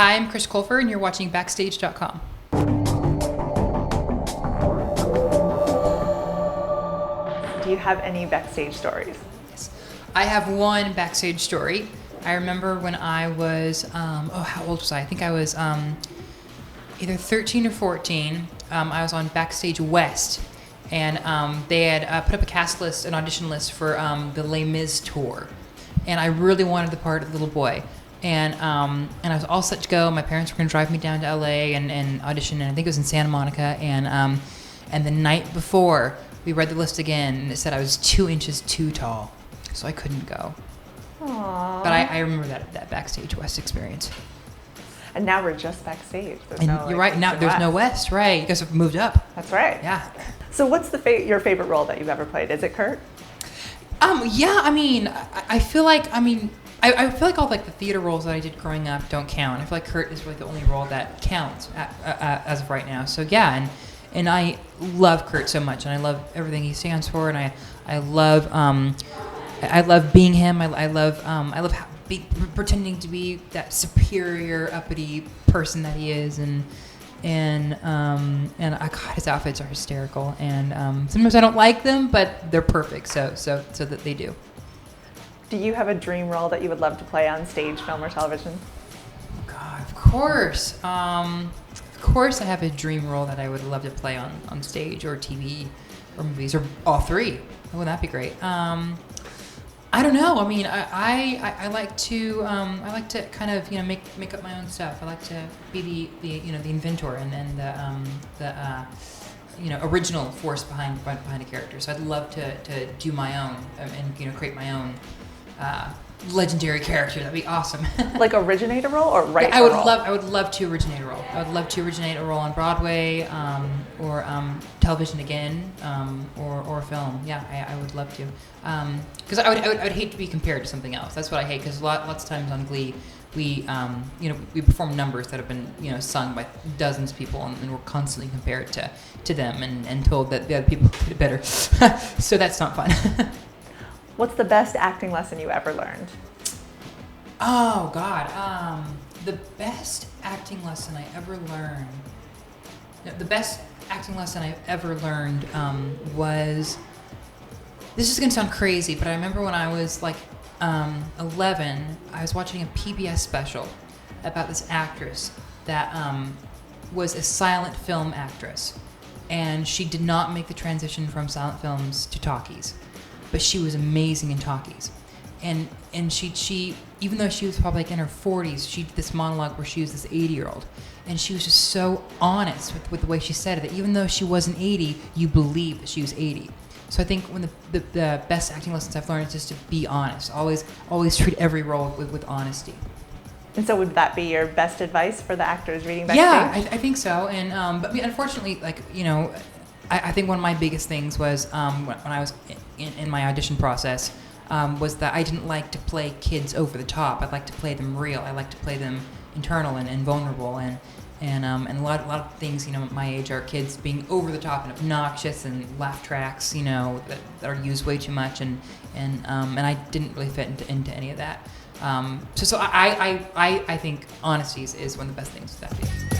Hi, I'm Chris Colfer, and you're watching Backstage.com. Do you have any backstage stories? Yes. I have one backstage story. I remember when I was, how old was I? I think I was either 13 or 14. I was on Backstage West, and they had put up a cast list, an audition list for the Les Mis tour. And I really wanted the part of the little boy. And I was all set to go. My parents were going to drive me down to LA and audition, and I think it was in Santa Monica. And the night before, we read the list again, and it said I was 2 inches too tall, so I couldn't go. Aww. But I remember that Backstage West experience. And now we're just backstage. There's And no, you're right. Now there's no West, right? You guys have moved up. That's right. Yeah. So what's your favorite role that you've ever played? Is it Kurt? Yeah. I mean, I feel like I feel like all like the theater roles that I did growing up don't count. I feel like Kurt is really the only role that counts as of right now. So yeah, and I love Kurt so much, and I love everything he stands for, and I love being him. I love pretending to be that superior, uppity person that he is, and God, his outfits are hysterical, and sometimes I don't like them, but they're perfect. So that they do. Do you have a dream role that you would love to play on stage, film, or television? God, of course. Of course I have a dream role that I would love to play on stage or TV or movies or all three. Wouldn't that be great? I don't know. I mean, I like to kind of make up my own stuff. I like to be the inventor and the original force behind a character. So I'd love to do my own and create my own legendary character. That'd be awesome. Like originate a role or write yeah, a role? I would love to originate a role. I would love to originate a role on Broadway or television again or film. Yeah, I would love to. Because I would hate to be compared to something else. That's what I hate. Because lots of times on Glee, we perform numbers that have been sung by dozens of people, and we're constantly compared to them and told that the other people did it better. So that's not fun. What's the best acting lesson you ever learned? Oh God, the best acting lesson I ever learned. The best acting lesson I ever learned was. This is gonna sound crazy, but I remember when I was like 11, I was watching a PBS special about this actress that was a silent film actress, and she did not make the transition from silent films to talkies, but she was amazing in talkies, and she even though she was probably like in her 40s, she did this monologue where she was this 80-year-old, and she was just so honest with the way she said it that even though she wasn't 80, you believe that she was 80. So I think one of the best acting lessons I've learned is just to be honest. Always treat every role with honesty. And so would that be your best advice for the actors reading Backstage? Yeah, I think so. And but unfortunately, I think one of my biggest things was when I was in my audition process was that I didn't like to play kids over the top. I'd like to play them real. I like to play them internal and vulnerable and a lot of things, my age are kids being over the top and obnoxious and laugh tracks, that are used way too much, and I didn't really fit into any of that. So I think honesty is one of the best things that I do.